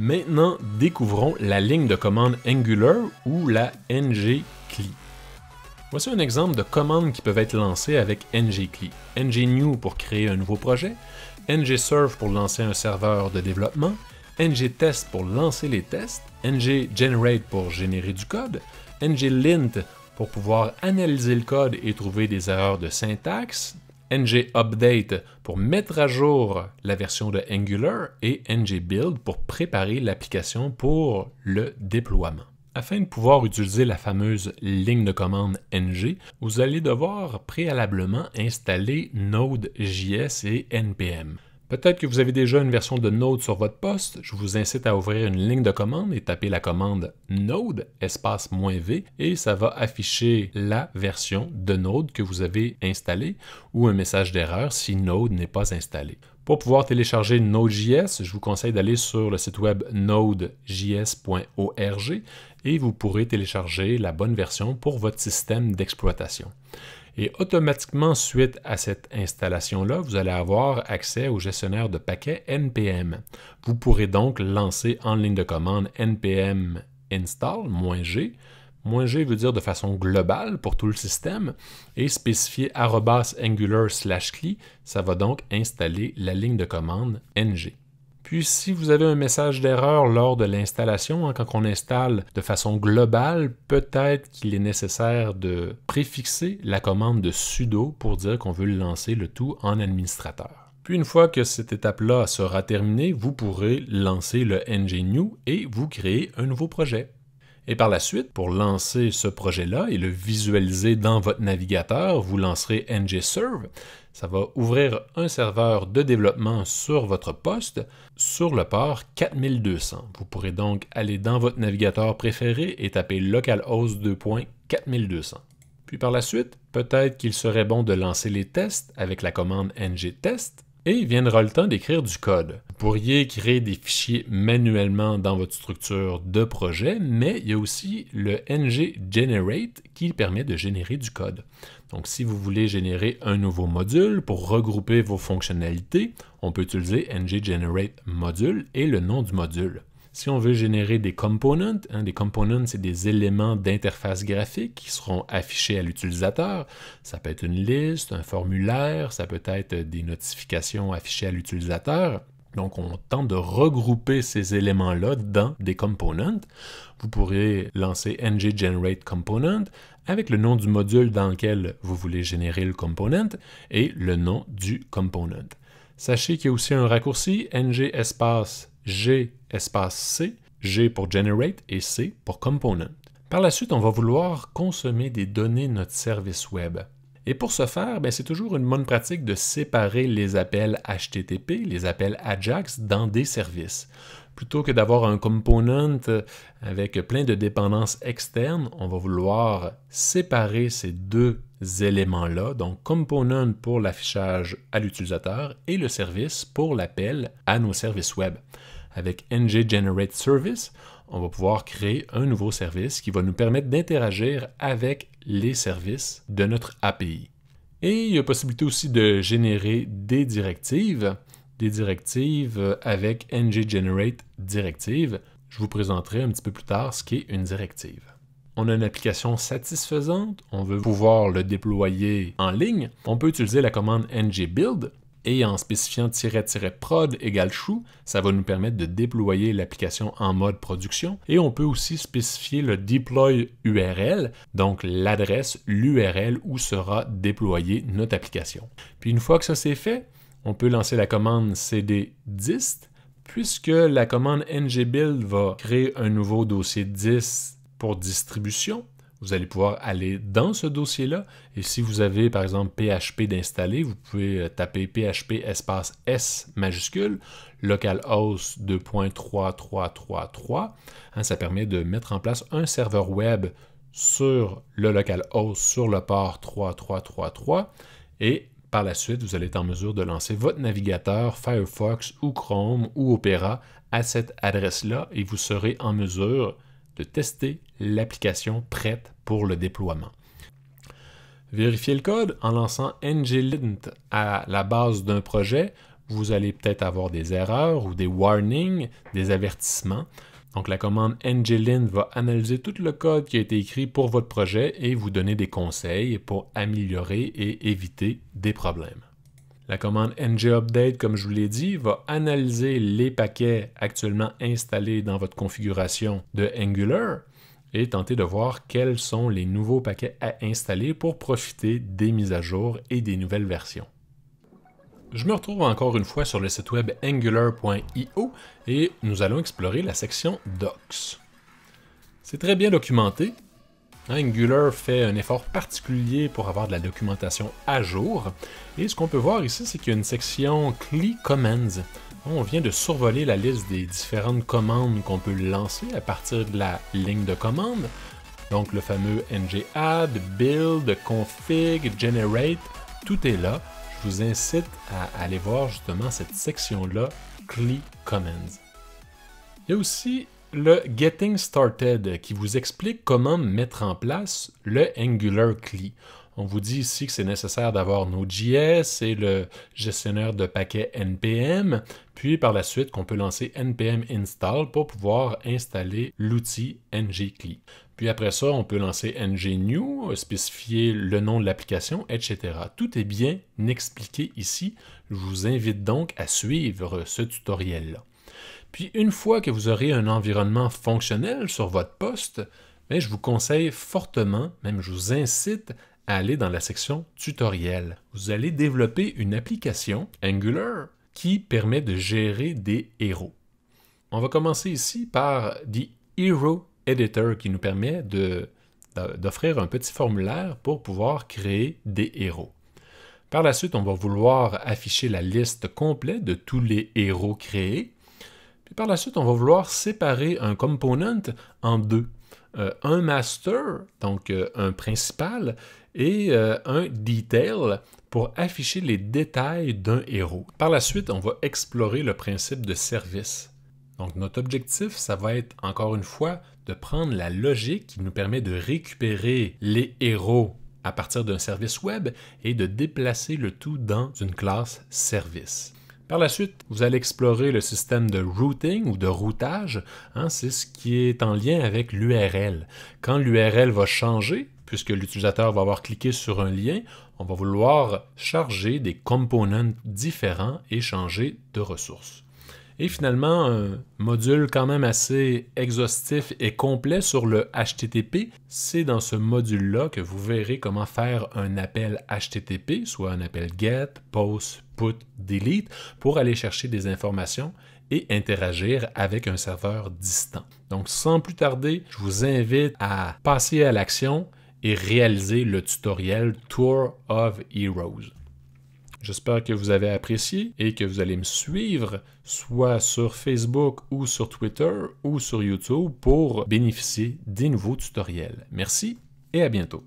Maintenant, découvrons la ligne de commande Angular ou la ngCli. Voici un exemple de commandes qui peuvent être lancées avec ngCli. ngNew pour créer un nouveau projet, ngServe pour lancer un serveur de développement, ngTest pour lancer les tests, ngGenerate pour générer du code, ngLint pour pouvoir analyser le code et trouver des erreurs de syntaxe, ngUpdate pour mettre à jour la version de Angular et ngBuild pour préparer l'application pour le déploiement. Afin de pouvoir utiliser la fameuse ligne de commande ng, vous allez devoir préalablement installer Node.js et npm. Peut-être que vous avez déjà une version de Node sur votre poste, je vous incite à ouvrir une ligne de commande et taper la commande Node, espace "-v, et ça va afficher la version de Node que vous avez installée ou un message d'erreur si Node n'est pas installé. Pour pouvoir télécharger Node.js, je vous conseille d'aller sur le site web nodejs.org et vous pourrez télécharger la bonne version pour votre système d'exploitation. Et automatiquement, suite à cette installation-là, vous allez avoir accès au gestionnaire de paquets npm. Vous pourrez donc lancer en ligne de commande npm install -g. -g veut dire de façon globale pour tout le système et spécifier @angular/cli, ça va donc installer la ligne de commande ng. Puis si vous avez un message d'erreur lors de l'installation, quand on installe de façon globale, peut-être qu'il est nécessaire de préfixer la commande de sudo pour dire qu'on veut lancer le tout en administrateur. Puis une fois que cette étape-là sera terminée, vous pourrez lancer le ngNew et vous créer un nouveau projet. Et par la suite, pour lancer ce projet-là et le visualiser dans votre navigateur, vous lancerez ngServe. Ça va ouvrir un serveur de développement sur votre poste sur le port 4200. Vous pourrez donc aller dans votre navigateur préféré et taper localhost 2.4200. Puis par la suite, peut-être qu'il serait bon de lancer les tests avec la commande ngTest. Et viendra le temps d'écrire du code. Vous pourriez créer des fichiers manuellement dans votre structure de projet, mais il y a aussi le ngGenerate qui permet de générer du code. Donc si vous voulez générer un nouveau module pour regrouper vos fonctionnalités, on peut utiliser ngGenerate module et le nom du module. Si on veut générer des components, des components, c'est des éléments d'interface graphique qui seront affichés à l'utilisateur. Ça peut être une liste, un formulaire, ça peut être des notifications affichées à l'utilisateur. Donc, on tente de regrouper ces éléments-là dans des components. Vous pourrez lancer ngGenerate component avec le nom du module dans lequel vous voulez générer le component et le nom du component. Sachez qu'il y a aussi un raccourci ng espace G espace C, G pour Generate et C pour Component. Par la suite, on va vouloir consommer des données de notre service web. Et pour ce faire, c'est toujours une bonne pratique de séparer les appels HTTP, les appels AJAX, dans des services. Plutôt que d'avoir un component avec plein de dépendances externes, on va vouloir séparer ces deux éléments-là, donc component pour l'affichage à l'utilisateur et le service pour l'appel à nos services web. Avec ngGenerate Service, on va pouvoir créer un nouveau service qui va nous permettre d'interagir avec les services de notre API. Et il y a possibilité aussi de générer des directives avec ngGenerate Directive. Je vous présenterai un petit peu plus tard ce qu'est une directive. On a une application satisfaisante, on veut pouvoir le déployer en ligne. On peut utiliser la commande ngBuild et en spécifiant --prod égale true, ça va nous permettre de déployer l'application en mode production. Et on peut aussi spécifier le deploy URL, donc l'adresse, l'URL où sera déployée notre application. Puis une fois que ça c'est fait, on peut lancer la commande cd dist, puisque la commande ngBuild va créer un nouveau dossier dist pour distribution. Vous allez pouvoir aller dans ce dossier-là et si vous avez par exemple PHP d'installer, vous pouvez taper PHP espace S majuscule, localhost 2.3333. Ça permet de mettre en place un serveur web sur le localhost sur le port 3333 et par la suite, vous allez être en mesure de lancer votre navigateur Firefox ou Chrome ou Opera à cette adresse-là et vous serez en mesure de tester l'application prête pour le déploiement. Vérifiez le code en lançant ngLint à la base d'un projet. vous allez peut-être avoir des erreurs ou des warnings, des avertissements. Donc la commande nglin va analyser tout le code qui a été écrit pour votre projet et vous donner des conseils pour améliorer et éviter des problèmes. La commande ngupdate, comme je vous l'ai dit, va analyser les paquets actuellement installés dans votre configuration de Angular et tenter de voir quels sont les nouveaux paquets à installer pour profiter des mises à jour et des nouvelles versions. Je me retrouve encore une fois sur le site web angular.io et nous allons explorer la section Docs. C'est très bien documenté. Angular fait un effort particulier pour avoir de la documentation à jour. Et ce qu'on peut voir ici, c'est qu'il y a une section CLI Commands. On vient de survoler la liste des différentes commandes qu'on peut lancer à partir de la ligne de commande. Donc le fameux ngadd, build, config, generate, tout est là. Je vous incite à aller voir justement cette section-là, CLI Commands. Il y a aussi le Getting Started qui vous explique comment mettre en place le Angular CLI. On vous dit ici que c'est nécessaire d'avoir Node.js et le gestionnaire de paquets npm, puis par la suite qu'on peut lancer npm install pour pouvoir installer l'outil ngCLI. Puis après ça, on peut lancer ngnew, spécifier le nom de l'application, etc. Tout est bien expliqué ici. Je vous invite donc à suivre ce tutoriel-là. Puis une fois que vous aurez un environnement fonctionnel sur votre poste, je vous conseille fortement, même je vous incite à aller dans la section tutoriel. Vous allez développer une application Angular qui permet de gérer des héros. On va commencer ici par The Hero Editor qui nous permet d'offrir un petit formulaire pour pouvoir créer des héros. Par la suite, on va vouloir afficher la liste complète de tous les héros créés. Puis par la suite, on va vouloir séparer un component en deux. Un master, donc un principal, et un detail pour afficher les détails d'un héros. Par la suite, on va explorer le principe de service. Donc notre objectif, ça va être encore une fois de prendre la logique qui nous permet de récupérer les héros à partir d'un service web et de déplacer le tout dans une classe service. Par la suite, vous allez explorer le système de routing ou de routage. C'est ce qui est en lien avec l'URL. Quand l'URL va changer, puisque l'utilisateur va avoir cliqué sur un lien, on va vouloir charger des components différents et changer de ressources. Et finalement, un module quand même assez exhaustif et complet sur le HTTP. C'est dans ce module-là que vous verrez comment faire un appel HTTP, soit un appel GET, POST, PUT, DELETE, pour aller chercher des informations et interagir avec un serveur distant. Donc sans plus tarder, je vous invite à passer à l'action et réaliser le tutoriel Tour of Heroes. J'espère que vous avez apprécié et que vous allez me suivre soit sur Facebook ou sur Twitter ou sur YouTube pour bénéficier des nouveaux tutoriels. Merci et à bientôt.